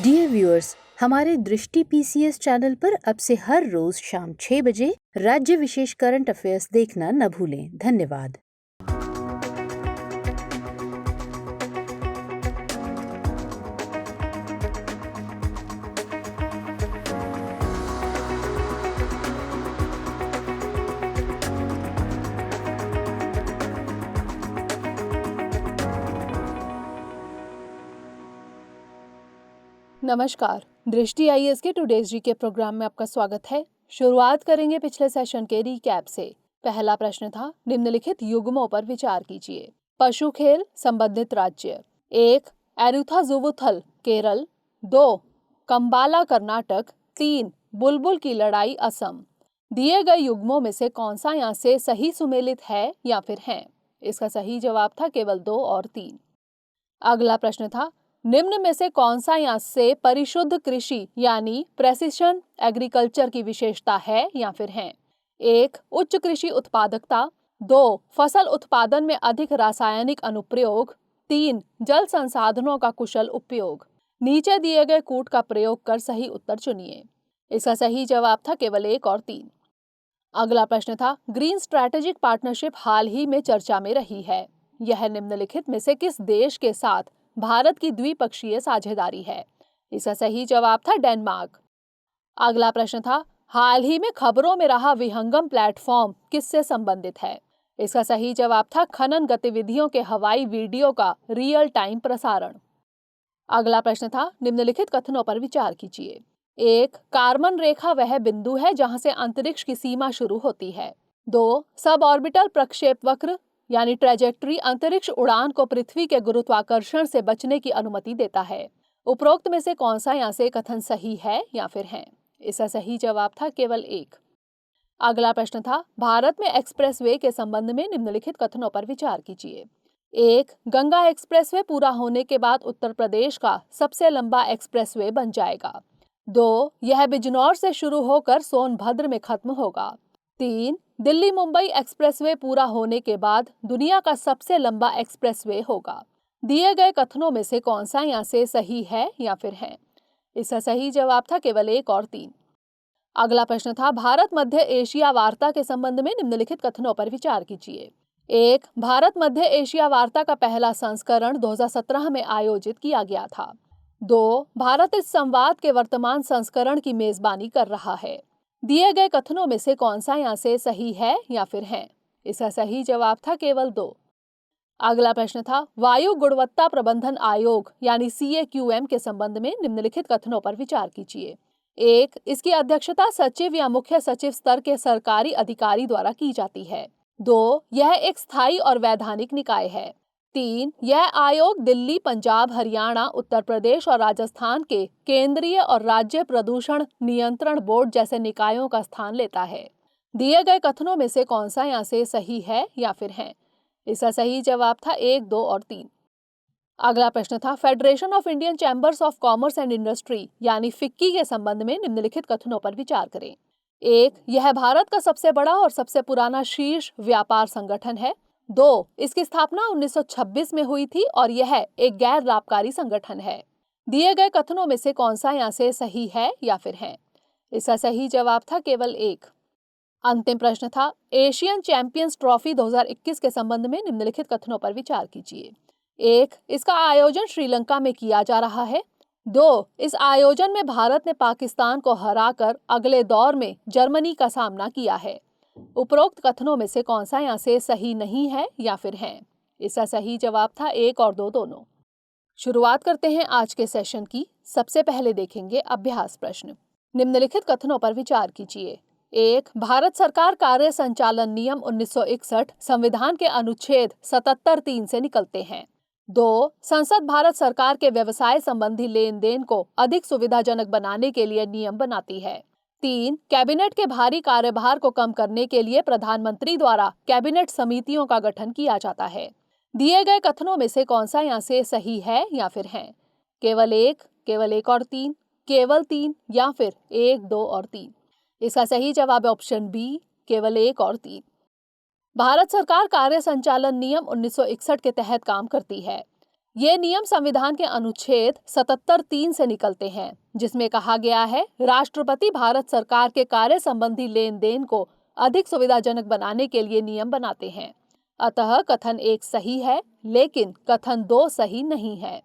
Dear viewers, हमारे दृष्टि PCS channel पर अब से हर रोज शाम 6 बजे राज्य विशेष करंट अफेयर्स देखना न भूलें। धन्यवाद। नमस्कार, दृष्टि आईएएस के टुडेज जी के प्रोग्राम में आपका स्वागत है। शुरुआत करेंगे पिछले सेशन के रिकैप से। पहला प्रश्न था, निम्नलिखित युग्मों पर विचार कीजिए। पशु खेल संबंधित राज्य। 1. एरुथाजुवुथल केरल। 2. कंबाला कर्नाटक। 3. बुलबुल की लड़ाई असम। दिए गए युग्मों में से कौन सा यहाँ से सही सुमेलित है या फिर है? इसका सही जवाब था केवल 2 और 3। अगला प्रश्न था, निम्न में से कौन सा यहाँ से परिशुद्ध कृषि यानी प्रेसिशन एग्रीकल्चर की विशेषता है या फिर है? 1. उच्च कृषि उत्पादकता। 2. फसल उत्पादन में अधिक रासायनिक अनुप्रयोग। 3. जल संसाधनों का कुशल उपयोग। नीचे दिए गए कूट का प्रयोग कर सही उत्तर चुनिए। इसका सही जवाब था केवल 1 और 3। अगला प्रश्न था, ग्रीन स्ट्रैटेजिक पार्टनरशिप हाल ही में चर्चा में रही है। यह निम्नलिखित में से किस देश के साथ भारत की द्विपक्षीय साझेदारी है? इसका सही जवाब था डेनमार्क। अगला प्रश्न था, हाल ही में खबरों में रहा विहंगम प्लेटफॉर्म किससे संबंधित है? इसका सही जवाब था खनन गतिविधियों के हवाई वीडियो का रियल टाइम प्रसारण। अगला प्रश्न था, निम्नलिखित कथनों पर विचार कीजिए। 1. कार्बन रेखा वह बिंदु है जहां से अंतरिक्ष की सीमा शुरू होती है। 2. सब ऑर्बिटल प्रक्षेप वक्र यानी ट्रेजेक्ट्री अंतरिक्ष उड़ान को पृथ्वी के गुरुत्वाकर्षण से बचने की अनुमति देता है। उपरोक्त में से कौन सा यहाँ से कथन सही है या फिर है? इसका सही जवाब था केवल 1। अगला प्रश्न था, भारत में एक्सप्रेसवे के संबंध में निम्नलिखित कथनों पर विचार कीजिए। 1. गंगा एक्सप्रेसवे पूरा होने के बाद उत्तर प्रदेश का सबसे लंबा एक्सप्रेसवे बन जाएगा। 2. यह बिजनौर से शुरू होकर सोनभद्र में खत्म होगा। 3. दिल्ली मुंबई एक्सप्रेसवे पूरा होने के बाद दुनिया का सबसे लंबा एक्सप्रेसवे होगा। दिए गए कथनों में से कौन सा यहाँ से सही है या फिर है? इसका सही जवाब था केवल 1 और 3। अगला प्रश्न था, भारत मध्य एशिया वार्ता के संबंध में निम्नलिखित कथनों पर विचार कीजिए। 1. भारत मध्य एशिया वार्ता का पहला संस्करण 2017 में आयोजित किया गया था। 2. भारत इस संवाद के वर्तमान संस्करण की मेजबानी कर रहा है। दिए गए कथनों में से कौन सा यहाँ से सही है या फिर है? इसका सही जवाब था केवल 2। अगला प्रश्न था, वायु गुणवत्ता प्रबंधन आयोग यानी CAQM के संबंध में निम्नलिखित कथनों पर विचार कीजिए। 1. इसकी अध्यक्षता सचिव या मुख्य सचिव स्तर के सरकारी अधिकारी द्वारा की जाती है। 2. यह एक स्थायी और वैधानिक निकाय है। 3. यह आयोग दिल्ली, पंजाब, हरियाणा, उत्तर प्रदेश और राजस्थान के केंद्रीय और राज्य प्रदूषण नियंत्रण बोर्ड जैसे निकायों का स्थान लेता है। दिए गए कथनों में से कौन सा यहाँ से सही है या फिर है? इसका सही जवाब था 1, 2 और 3। अगला प्रश्न था, federation of Indian chambers of commerce and industry यानी फिक्की के संबंध में निम्नलिखित कथनों पर विचार करें। 1. यह भारत का सबसे बड़ा और सबसे पुराना शीर्ष व्यापार संगठन है। 2. इसकी स्थापना 1926 में हुई थी और यह एक गैर लाभकारी संगठन है। दिए गए कथनों में से कौन सा यहाँ से सही है या फिर है? इसका सही जवाब था केवल 1। अंतिम प्रश्न था, एशियन चैंपियंस ट्रॉफी 2021 के संबंध में निम्नलिखित कथनों पर विचार कीजिए। 1. इसका आयोजन श्रीलंका में किया जा रहा है। 2. इस आयोजन में भारत ने पाकिस्तान को हराकर अगले दौर में जर्मनी का सामना किया है। उपरोक्त कथनों में से कौन सा यहाँ से सही नहीं है या फिर है? इसका सही जवाब था 1 और 2 दोनों। शुरुआत करते हैं आज के सेशन की। सबसे पहले देखेंगे अभ्यास प्रश्न। निम्नलिखित कथनों पर विचार कीजिए। 1. भारत सरकार कार्य संचालन नियम 1961 संविधान के अनुच्छेद 77(3) से निकलते हैं। 2. संसद भारत सरकार के व्यवसाय संबंधी लेन देन को अधिक सुविधाजनक बनाने के लिए नियम बनाती है। 3. कैबिनेट के भारी कार्यभार को कम करने के लिए प्रधानमंत्री द्वारा कैबिनेट समितियों का गठन किया जाता है। दिए गए कथनों में से कौन सा यहाँ से सही है या फिर है? केवल 1 और 3, केवल 3 या फिर 1, 2 और 3? इसका सही जवाब है ऑप्शन बी, केवल 1 और 3। भारत सरकार कार्य संचालन नियम 1961 के तहत काम करती है। ये नियम संविधान के अनुच्छेद 77(3) से निकलते हैं, जिसमें कहा गया है राष्ट्रपति भारत सरकार के कार्य संबंधी लेन देन को अधिक सुविधाजनक बनाने के लिए नियम बनाते हैं। अतः कथन 1 सही है, लेकिन कथन 2 सही नहीं है।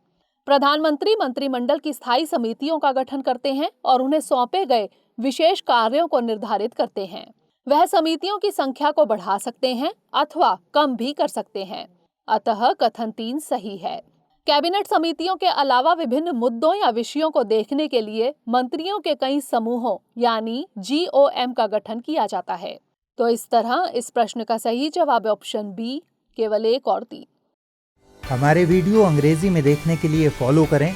प्रधानमंत्री मंत्रिमंडल की स्थायी समितियों का गठन करते हैं और उन्हें सौंपे गए विशेष कार्यों को निर्धारित करते हैं। वह समितियों की संख्या को बढ़ा सकते हैं अथवा कम भी कर सकते हैं। अतः कथन 3 सही है। कैबिनेट समितियों के अलावा विभिन्न मुद्दों या विषयों को देखने के लिए मंत्रियों के कई समूहों यानी GOM का गठन किया जाता है। तो इस तरह इस प्रश्न का सही जवाब है ऑप्शन बी, केवल 1 और 3। हमारे वीडियो अंग्रेजी में देखने के लिए फॉलो करें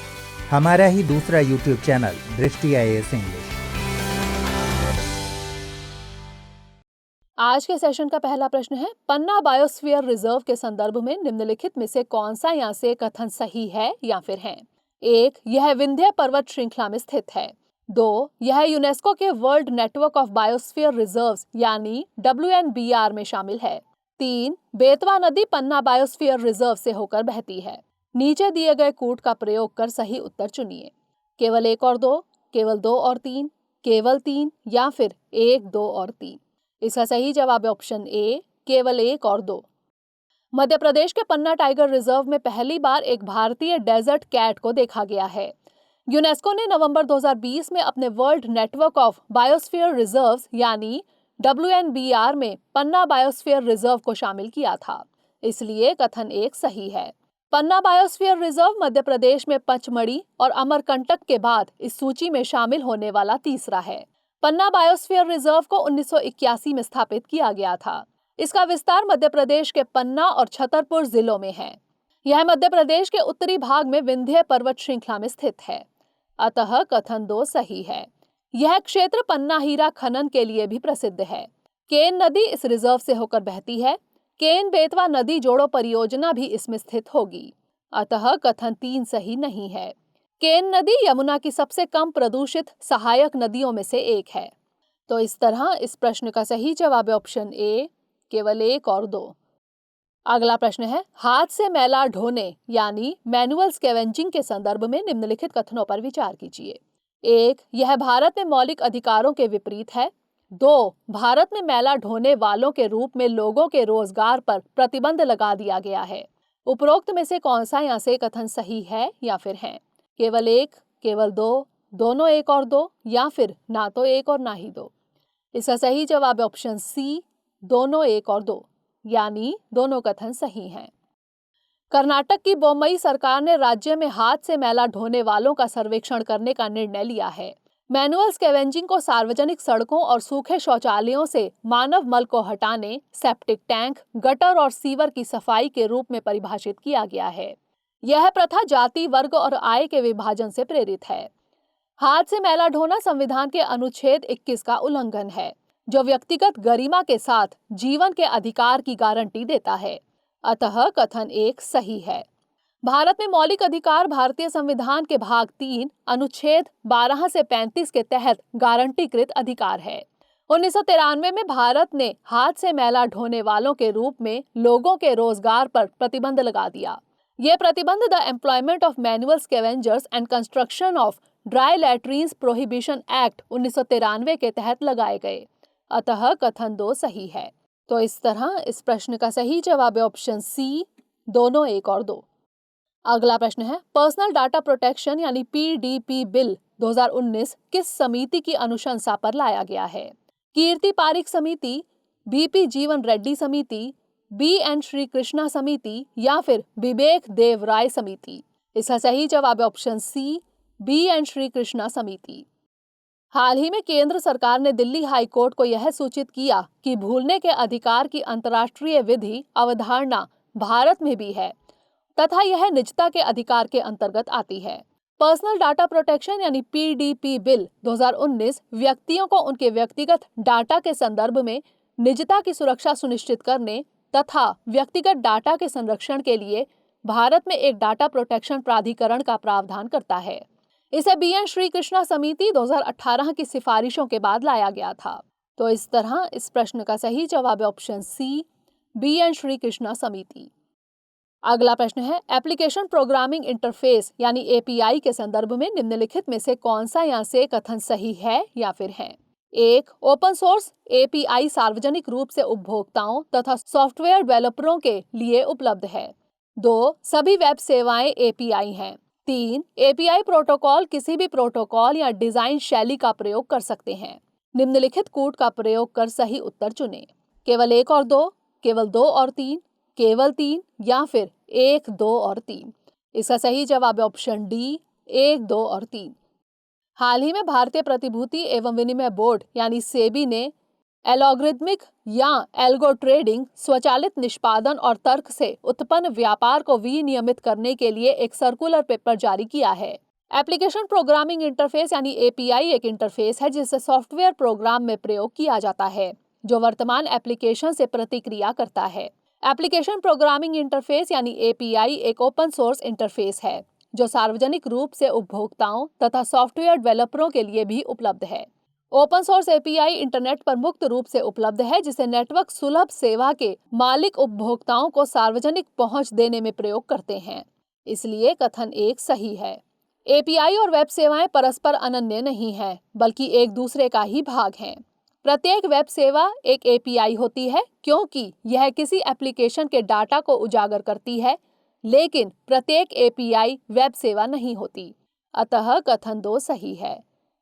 हमारा ही दूसरा YouTube चैनल दृष्टि IAS इंग्लिश। आज के सेशन का पहला प्रश्न है, पन्ना बायोस्फीयर रिजर्व के संदर्भ में निम्नलिखित में से कौन सा यहाँ से कथन सही है या फिर है? 1. यह विंध्य पर्वत श्रृंखला में स्थित है। 2. यह यूनेस्को के world network of biosphere reserves यानी WNBR में शामिल है। 3. बेतवा नदी पन्ना बायोस्फीयर रिजर्व से होकर बहती है। नीचे दिए गए कूट का प्रयोग कर सही उत्तर चुनिए। केवल 1 और 2, केवल 2 और 3, केवल 3 या फिर 1, 2 और 3। इसका सही जवाब है ऑप्शन ए, केवल 1 और 2। मध्य प्रदेश के पन्ना टाइगर रिजर्व में पहली बार एक भारतीय डेजर्ट कैट को देखा गया है। यूनेस्को ने नवंबर 2020 में अपने world network of biosphere reserves यानी WNBR में पन्ना बायोस्फीयर रिजर्व को शामिल किया था, इसलिए कथन 1 सही है। पन्ना बायोस्फीयर रिजर्व मध्य प्रदेश में पचमढ़ी और अमरकंटक के बाद इस सूची में शामिल होने वाला तीसरा है। पन्ना बायोस्फीयर रिजर्व को 1981 में स्थापित किया गया था। इसका विस्तार मध्य प्रदेश के पन्ना और छतरपुर जिलों में है। यह मध्य प्रदेश के उत्तरी भाग में विंध्य पर्वत श्रृंखला में स्थित है। अतः कथन 2 सही है। यह क्षेत्र पन्ना हीरा खनन के लिए भी प्रसिद्ध है। केन नदी इस रिजर्व से होकर बहती है। केन बेतवा नदी जोड़ो परियोजना भी इसमें स्थित होगी। अतः कथन 3 सही नहीं है। केन नदी यमुना की सबसे कम प्रदूषित सहायक नदियों में से एक है। तो इस तरह इस प्रश्न का सही जवाब है ऑप्शन ए, केवल 1 और 2। अगला प्रश्न है, हाथ से मैला ढोने यानी मैनुअल स्कैवेंजिंग के संदर्भ में निम्नलिखित कथनों पर विचार कीजिए। 1. यह भारत में मौलिक अधिकारों के विपरीत है। 2. भारत में मैला ढोने वालों के रूप में लोगों के रोजगार पर प्रतिबंध लगा दिया गया है। उपरोक्त में से कौन सा यहाँ से कथन सही है या फिर है? केवल 1, केवल 2, दोनों 1 और 2 या फिर ना तो 1 और ना ही 2। इसका सही जवाब है ऑप्शन सी, दोनों 1 और 2, यानी दोनों कथन सही हैं। कर्नाटक की बोम्मई सरकार ने राज्य में हाथ से मैला ढोने वालों का सर्वेक्षण करने का निर्णय लिया है। मैनुअल स्कैवेंजिंग को सार्वजनिक सड़कों और सूखे शौचालयों से मानव मल को हटाने, सेप्टिक टैंक, गटर और सीवर की सफाई के रूप में परिभाषित किया गया है। यह प्रथा जाति, वर्ग और आय के विभाजन से प्रेरित है। हाथ से मैला ढोना संविधान के अनुच्छेद 21 का उल्लंघन है, जो व्यक्तिगत गरिमा के साथ जीवन के अधिकार की गारंटी देता है। अतः कथन 1 सही है। भारत में मौलिक अधिकार भारतीय संविधान के भाग 3 अनुच्छेद 12 से 35 के तहत गारंटीकृत अधिकार है। 1993 में भारत ने हाथ से मैला ढोने वालों के रूप में लोगों के रोजगार पर प्रतिबंध लगा दिया। यह प्रतिबंध the employment of manual scavengers and construction of dry latrines prohibition act 1993 के तहत लगाए गए। अतः कथन 2 सही है। तो इस तरह इस प्रश्न का सही जवाब है ऑप्शन सी, दोनों 1 और 2। अगला प्रश्न है, पर्सनल डाटा प्रोटेक्शन यानी PDP बिल 2019 किस समिति की अनुशंसा पर लाया गया है? कीर्ति पारिक समिति, BP जीवन रेड्डी समिति, BN श्री कृष्णा समिति या फिर विवेक देव राय समिति? इसका सही जवाब है option C, BN Shri Krishna Samiti. हाल ही में केंद्र सरकार ने दिल्ली हाई कोर्ट को यह सूचित किया कि भूलने के अधिकार की अंतर्राष्ट्रीय विधि अवधारणा भारत में भी है तथा यह निजता के अधिकार के अंतर्गत आती है। पर्सनल डाटा प्रोटेक्शन यानी PDP बिल 2019 व्यक्तियों को उनके व्यक्तिगत डाटा के संदर्भ में निजता की सुरक्षा सुनिश्चित करने तथा व्यक्तिगत डाटा के संरक्षण के लिए भारत में एक डाटा प्रोटेक्शन प्राधिकरण का प्रावधान करता है। इसे BN श्री कृष्णा समिति 2018 की सिफारिशों के बाद लाया गया था। तो इस तरह इस प्रश्न का सही जवाब है option C, BN Shri Krishna Samiti. अगला प्रश्न है, एप्लीकेशन प्रोग्रामिंग इंटरफेस यानी एपीआई के संदर्भ में निम्नलिखित में से कौन सा यहाँ से कथन सही है या फिर है? 1. ओपन सोर्स एपीआई सार्वजनिक रूप से उपभोक्ताओं तथा सॉफ्टवेयर डेवलपरों के लिए उपलब्ध है। 2. सभी वेब सेवाएं एपीआई हैं। 3. एपीआई प्रोटोकॉल किसी भी प्रोटोकॉल या डिजाइन शैली का प्रयोग कर सकते हैं। निम्नलिखित कूट का प्रयोग कर सही उत्तर चुनें। केवल 1 और 2, केवल 2 और 3, केवल 3 या फिर 1, 2 और 3। इसका सही जवाब है ऑप्शन डी, 1, 2 और 3। हाल ही में भारतीय प्रतिभूति एवं विनिमय बोर्ड यानी सेबी ने एल्गोरिथमिक या एल्गो ट्रेडिंग स्वचालित निष्पादन और तर्क से उत्पन्न व्यापार को विनियमित करने के लिए एक सर्कुलर पेपर जारी किया है। एप्लीकेशन प्रोग्रामिंग इंटरफेस यानी एपीआई एक इंटरफेस है जिसे सॉफ्टवेयर प्रोग्राम में प्रयोग किया जाता है जो वर्तमान एप्लीकेशन से प्रतिक्रिया करता है। एप्लीकेशन प्रोग्रामिंग इंटरफेस यानी एपीआई एक ओपन सोर्स इंटरफेस है जो सार्वजनिक रूप से उपभोक्ताओं तथा सॉफ्टवेयर डेवलपरों के लिए भी उपलब्ध है। ओपन सोर्स एपीआई इंटरनेट पर मुक्त रूप से उपलब्ध है जिसे नेटवर्क सुलभ सेवा के मालिक उपभोक्ताओं को सार्वजनिक पहुंच देने में प्रयोग करते हैं। इसलिए कथन 1 सही है। एपीआई और वेब सेवाएं परस्पर अनन्य नहीं हैं, बल्कि एक दूसरे का ही भाग हैं। प्रत्येक वेब सेवा एक एपीआई होती है क्योंकि यह किसी एप्लीकेशन के डाटा को उजागर करती है, लेकिन प्रत्येक एपीआई वेब सेवा नहीं होती। अतः कथन 2 सही है।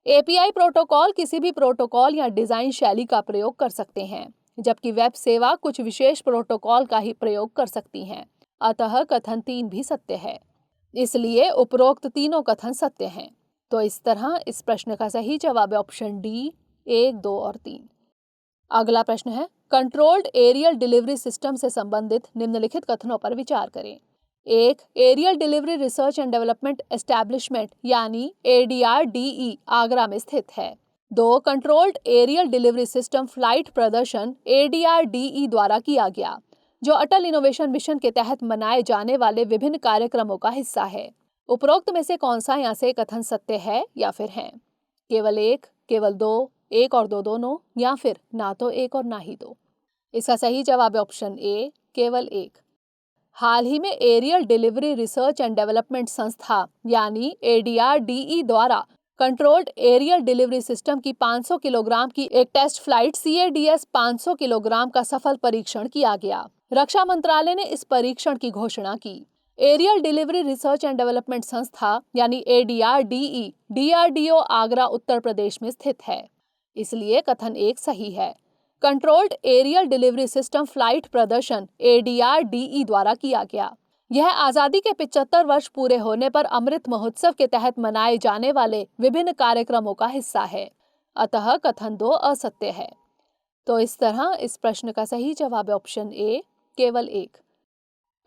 एपीआई प्रोटोकॉल किसी भी प्रोटोकॉल या डिजाइन शैली का प्रयोग कर सकते हैं, जबकि वेब सेवा कुछ विशेष प्रोटोकॉल का ही प्रयोग कर सकती हैं। अतः कथन 3 भी सत्य है। इसलिए उपरोक्त तीनों कथन सत्य हैं। तो इस तरह इस प्रश्न का सही जवाब है ऑप्शन डी, 1, 2 और 3। अगला प्रश्न है, कंट्रोल्ड एरियल डिलीवरी सिस्टम से संबंधित निम्नलिखित कथनों पर विचार करें। 1. Aerial delivery research and development establishment यानी ADRDE आगरा में स्थित है। 2. Controlled aerial delivery system flight प्रदर्शन ADRDE द्वारा किया गया, जो अटल इनोवेशन मिशन के तहत मनाए जाने वाले विभिन्न कार्यक्रमों का हिस्सा है। उपरोक्त में से कौन सा यहाँ से कथन सत्य है या फिर है? केवल 1, केवल 2, 1 और 2 दोनों, या फिर ना तो 1 और ना ही 2। इसका सही जवाब है ऑप्शन ए, केवल 1। हाल ही में aerial delivery research and development संस्था यानी ADRDE द्वारा कंट्रोल्ड एरियल डिलीवरी सिस्टम की 500 किलोग्राम की एक टेस्ट फ्लाइट CADS 500 किलोग्राम का सफल परीक्षण किया गया। रक्षा मंत्रालय ने इस परीक्षण की घोषणा की। Aerial delivery research and development संस्था यानी ADRDE DRDO आगरा उत्तर प्रदेश में स्थित है। इसलिए कथन 1 सही है। Controlled aerial delivery system flight प्रदर्शन ADRDE द्वारा किया गया। यह आजादी के 75 वर्ष पूरे होने पर अमृत महोत्सव के तहत मनाए जाने वाले विभिन्न कार्यक्रमों का हिस्सा है। अतः कथन 2 असत्य है। तो इस तरह इस प्रश्न का सही जवाब है ऑप्शन ए, केवल 1।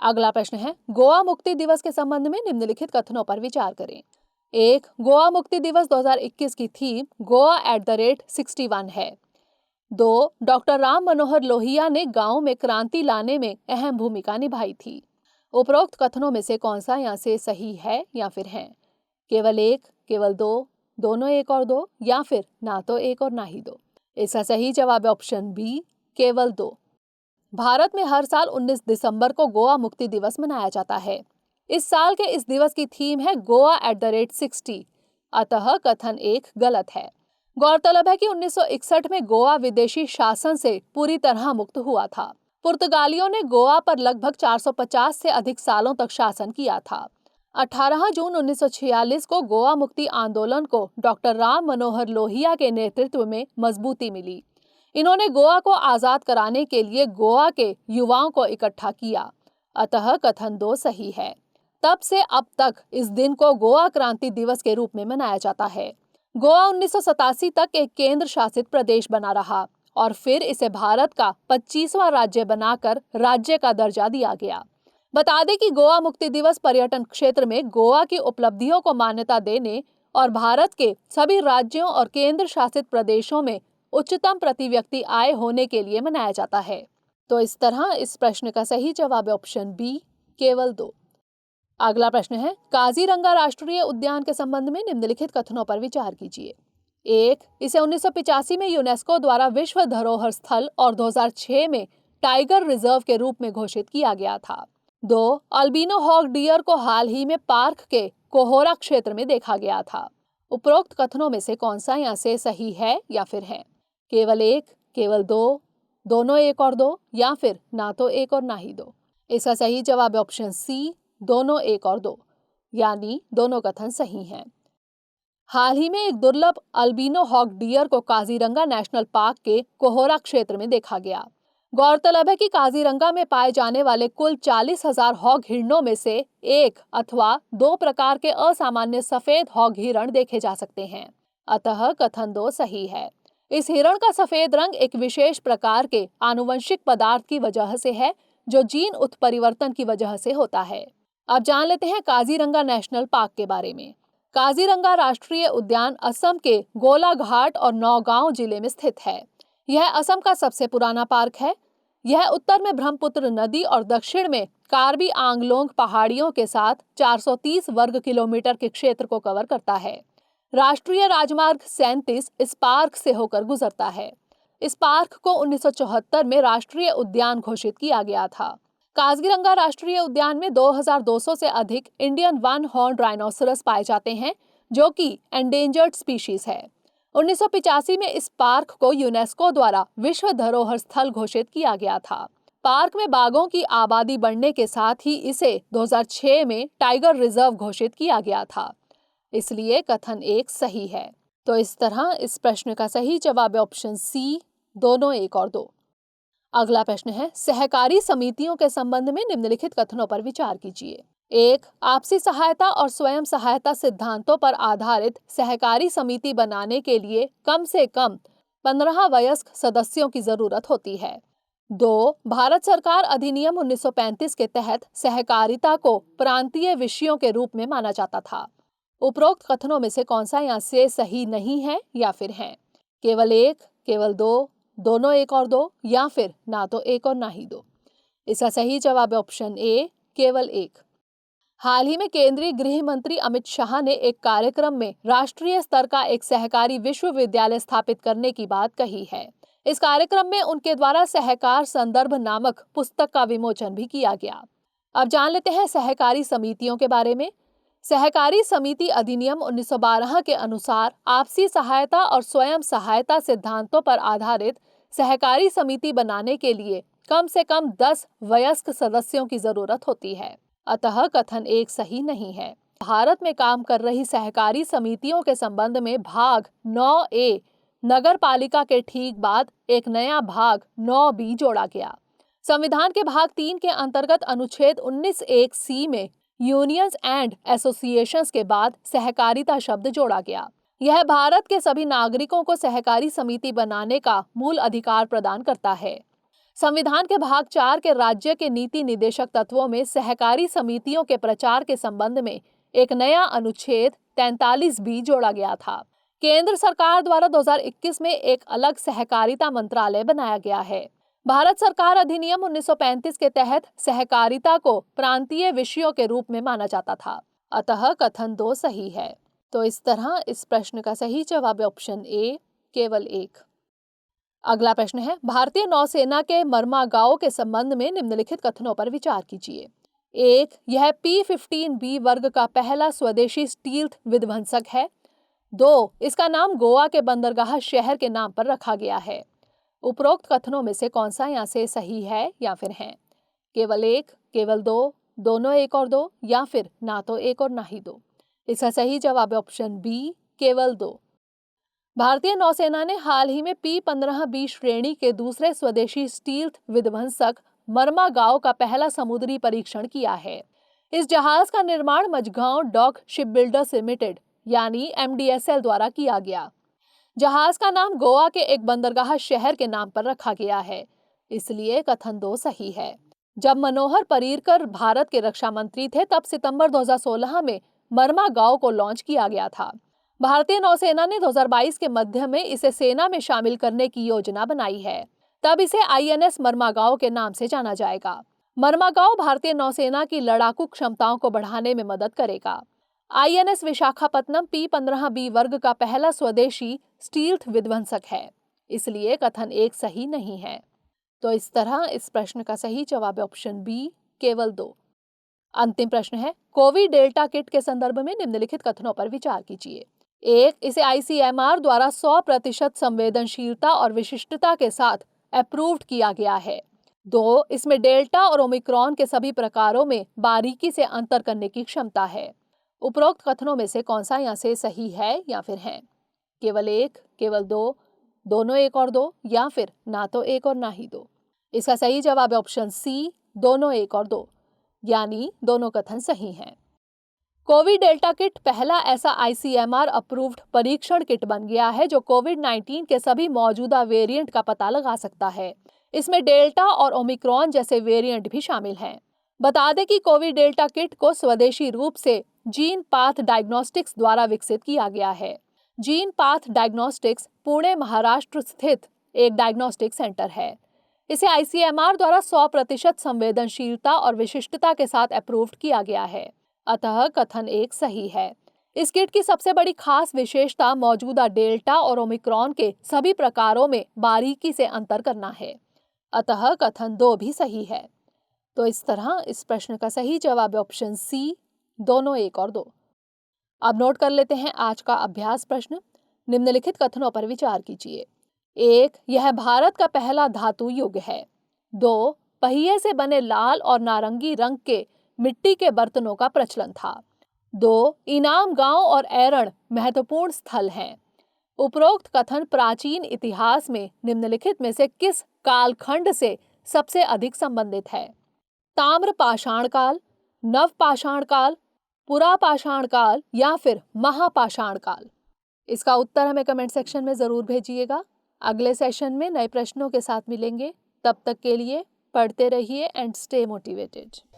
अगला प्रश्न है, गोवा मुक्ति दिवस के संबंध में निम्नलिखित कथनों पर विचार करें। 1. गोवा मुक्ति दिवस 2021 की थीम गोवा @61 है। 2. डॉक्टर राम मनोहर लोहिया ने गांव में क्रांति लाने में अहम भूमिका निभाई थी। उपरोक्त कथनों में से कौन सा यहाँ से सही है या फिर है? केवल 1, केवल 2, दोनों 1 और 2, या फिर ना तो 1 और ना ही 2। इसका सही जवाब है ऑप्शन बी, केवल 2। भारत में हर साल 19 दिसंबर को गोवा मुक्ति दिवस मनाया जाता है। इस साल के इस दिवस की थीम है गोवा @60। अतः कथन 1 गलत है। गौरतलब है कि 1961 में गोवा विदेशी शासन से पूरी तरह मुक्त हुआ था। पुर्तगालियों ने गोवा पर लगभग 450 से अधिक सालों तक शासन किया था। 18 जून 1946 को गोवा मुक्ति आंदोलन को डॉक्टर राम मनोहर लोहिया के नेतृत्व में मजबूती मिली। इन्होंने गोवा को आजाद कराने के लिए गोवा के युवाओं को इकट्ठा किया। अतः कथन 2 सही है। तब से अब तक इस दिन को गोवा क्रांति दिवस के रूप में मनाया जाता है। गोवा 1987 तक एक केंद्र शासित प्रदेश बना रहा और फिर इसे भारत का 25वां राज्य बनाकर राज्य का दर्जा दिया गया। बता दें कि गोवा मुक्ति दिवस पर्यटन क्षेत्र में गोवा की उपलब्धियों को मान्यता देने और भारत के सभी राज्यों और केंद्र शासित प्रदेशों में उच्चतम प्रति व्यक्ति आय होने के लिए मनाया जाता है। तो इस तरह इस प्रश्न का सही जवाब है ऑप्शन बी, केवल 2। अगला प्रश्न है, काजीरंगा राष्ट्रीय उद्यान के संबंध में निम्नलिखित कथनों पर विचार कीजिए। 1. इसे 1985 में यूनेस्को द्वारा विश्व धरोहर स्थल और 2006 में टाइगर रिजर्व के रूप में घोषित किया गया था। 2. अल्बिनो हॉग डियर को हाल ही में पार्क के कोहोरा क्षेत्र में देखा गया था। उपरोक्त कथनों में से कौन सा यहाँ से सही है या फिर है? केवल एक, केवल दो, दोनों एक और दो, या फिर ना तो एक और ना ही दो। इसका सही जवाब है ऑप्शन सी, दोनों एक और दो, यानी दोनों कथन सही हैं। हाल ही में एक दुर्लभ अल्बिनो हॉग डियर को काजीरंगा नेशनल पार्क के कोहोरा क्षेत्र में देखा गया। गौरतलब है कि काजीरंगा में पाए जाने वाले कुल 40,000 हॉग हिरणों में से एक अथवा दो प्रकार के असामान्य सफेद हॉग हिरण देखे जा सकते हैं, अतः कथन 2 सही है। इस हिरण का सफेद रंग एक विशेष प्रकार के आनुवंशिक पदार्थ की वजह से है, जो जीन उत्परिवर्तन की वजह से होता है। अब जान लेते हैं काजीरंगा नेशनल पार्क के बारे में। काजीरंगा राष्ट्रीय उद्यान असम के गोलाघाट और नौगांव जिले में स्थित है। यह असम का सबसे पुराना पार्क है। यह उत्तर में ब्रह्मपुत्र नदी और दक्षिण में कार्बी आंगलोंग पहाड़ियों के साथ 430 वर्ग किलोमीटर के क्षेत्र को कवर करता है। राष्ट्रीय राजमार्ग 37 इस पार्क से होकर गुजरता है। इस पार्क को 1974 में राष्ट्रीय उद्यान घोषित किया गया था। काजीरंगा राष्ट्रीय उद्यान में 2200 से अधिक इंडियन वन हॉर्न राइनोसरस पाए जाते हैं, जो कि एंडेंजर्ड स्पीशीज है। 1985 में इस पार्क को यूनेस्को द्वारा विश्व धरोहर स्थल घोषित किया गया था। पार्क में बाघों की आबादी बढ़ने के साथ ही इसे 2006 में टाइगर रिजर्व घोषित किया गया था, इसलिए कथन 1 सही है। तो इस तरह इस प्रश्न का सही जवाब है ऑप्शन सी, दोनों एक और दो। अगला प्रश्न है, सहकारी समितियों के संबंध में निम्नलिखित कथनों पर विचार कीजिए। 1. आपसी सहायता और स्वयं सहायता सिद्धांतों पर आधारित सहकारी समिति बनाने के लिए कम से कम 15 वयस्क सदस्यों की जरूरत होती है। 2. भारत सरकार अधिनियम 1935 के तहत सहकारिता को प्रांतीय विषयों के रूप में माना जाता था। उपरोक्त कथनों में से कौन सा यहाँ से सही नहीं है या फिर है? केवल एक, केवल दो, दोनों एक और दो, या फिर ना तो एक और ना ही दो। इसका सही जवाब है ऑप्शन ए, केवल एक। हाल ही में केंद्रीय गृह मंत्री अमित शाह ने एक कार्यक्रम में राष्ट्रीय स्तर का एक सहकारी विश्वविद्यालय स्थापित करने की बात कही है। इस कार्यक्रम में उनके द्वारा सहकार संदर्भ नामक पुस्तक का विमोचन भी किया गया। अब जान लेते हैं सहकारी समितियों के बारे में। सहकारी समिति अधिनियम 1912 के अनुसार आपसी सहायता और स्वयं सहायता सिद्धांतों पर आधारित सहकारी समिति बनाने के लिए कम से कम 10 वयस्क सदस्यों की जरूरत होती है, अतः कथन 1 सही नहीं है। भारत में काम कर रही सहकारी समितियों के संबंध में भाग 9A नगर पालिका के ठीक बाद एक नया भाग 9B जोड़ा गया। संविधान के भाग 3 के अंतर्गत अनुच्छेद 19(1)(c) में यूनियंस एंड एसोसिएशंस के बाद सहकारिता शब्द जोड़ा गया। यह भारत के सभी नागरिकों को सहकारी समिति बनाने का मूल अधिकार प्रदान करता है। संविधान के भाग 4 के राज्य के नीति निदेशक तत्वों में सहकारी समितियों के प्रचार के संबंध में एक नया अनुच्छेद 43B जोड़ा गया था। केंद्र सरकार द्वारा 2021 में एक अलग सहकारिता मंत्रालय बनाया गया है। भारत सरकार अधिनियम 1935 के तहत सहकारिता को प्रांतीय विषयों के रूप में माना जाता था, अतः कथन 2 सही है। तो इस तरह इस प्रश्न का सही जवाब है ऑप्शन ए, केवल एक। अगला प्रश्न है, भारतीय नौसेना के मर्मागांव के संबंध में निम्नलिखित कथनों पर विचार कीजिए। 1. यह P-15B वर्ग का पहला स्वदेशी स्टील्थ विध्वंसक है। 2. इसका नाम गोवा के बंदरगाह शहर के नाम पर रखा गया है। उपरोक्त कथनों में से कौन सा यहाँ से सही है या फिर है? केवल एक, केवल दो, दोनों एक और दो, या फिर ना तो एक और ना ही दो। इसका सही जवाब है ऑप्शन बी, केवल 2। भारतीय नौसेना ने हाल ही में P-15B श्रेणी के दूसरे स्वदेशी स्टील्थ विध्वंसक मर्मागांव का पहला समुद्री परीक्षण किया है। इस जहाज का निर्माण मझगांव डॉक शिपबिल्डर्स लिमिटेड यानी MDSL द्वारा किया गया। जहाज का नाम गोवा के एक बंदरगाह शहर के नाम पर रखा गया है, इसलिए कथन 2 सही है। जब मनोहर पर्रिकर भारत के रक्षा मंत्री थे, तब सितंबर 2016 में मर्मागांव को लॉन्च किया गया था। भारतीय नौसेना ने 2022 के मध्य में इसे सेना में शामिल करने की योजना बनाई है। तब इसे INS मर्मागांव के नाम से जाना जाएगा। मर्मागांव भारतीय नौसेना की लड़ाकू क्षमताओं को बढ़ाने में मदद करेगा। INS विशाखापत्तनम P-15B वर्ग का पहला स्वदेशी स्टील्थ विध्वंसक है, इसलिए कथन 1 सही नहीं है। तो इस तरह इस प्रश्न का सही जवाब है ऑप्शन बी, केवल 2। अंतिम प्रश्न है, कोविड डेल्टा किट के संदर्भ में निम्नलिखित कथनों पर विचार कीजिए। 1. इसे ICMR द्वारा 100% संवेदनशीलता और विशिष्टता के साथ अप्रूव्ड किया गया है। 2. इसमें डेल्टा और ओमिक्रॉन के सभी प्रकारों में बारीकी से अंतर करने की क्षमता है। उपरोक्त कथनों में से कौन सा यहाँ से सही है या फिर है? केवल 1, केवल 2, दोनों 1 और 2, या फिर ना तो 1 और ना ही 2? इसका सही जवाब है ऑप्शन सी, दोनों 1 और 2, यानी दोनों कथन सही हैं। कोविड डेल्टा किट पहला ऐसा ICMR अप्रूव्ड परीक्षण किट बन गया है जो कोविड-19 के सभी मौजूदा वेरिएंट का पता लगा सकता है। इसमें डेल्टा और ओमिक्रॉन जैसे वेरिएंट भी शामिल हैं। बता दें कि कोविड डेल्टा किट को स्वदेशी रूप से जीन पाथ डायग्नोस्टिक्स द्वारा विकसित किया गया है। Gene path diagnostics Pune, Maharashtra स्थित एक डायग्नोस्टिक सेंटर है। इसे ICMR द्वारा 100% संवेदनशीलता और विशिष्टता के साथ अप्रूव्ड किया गया है। अतः कथन 1 सही है। इस किट की सबसे बड़ी खास विशेषता मौजूदा डेल्टा और ओमिक्रॉन के सभी प्रकारों में बारीकी से अंतर करना है। अतः कथन 2 भी सही है। तो इस तरह इस प्रश्न का सही जवाब है ऑप्शन सी, दोनों 1 और 2। अब नोट कर लेते हैं आज का अभ्यास प्रश्न। निम्नलिखित कथनों पर विचार कीजिए। 1. यह भारत का पहला धातु युग है। 2. पहिए से बने लाल और नारंगी रंग के मिट्टी के बर्तनों का प्रचलन था। 2. इनाम गांव और ऐरण महत्वपूर्ण स्थल हैं। उपरोक्त कथन प्राचीन इतिहास में निम्नलिखित में से किस कालखंड से सबसे अधिक संबंधित है? ताम्र पाषाण काल, नव पाषाण काल, पुरा पाषाण काल या फिर महापाषाण काल? इसका उत्तर हमें कमेंट सेक्शन में जरूर भेजिएगा। अगले सेशन में नए प्रश्नों के साथ मिलेंगे। तब तक के लिए पढ़ते रहिए एंड स्टे मोटिवेटेड।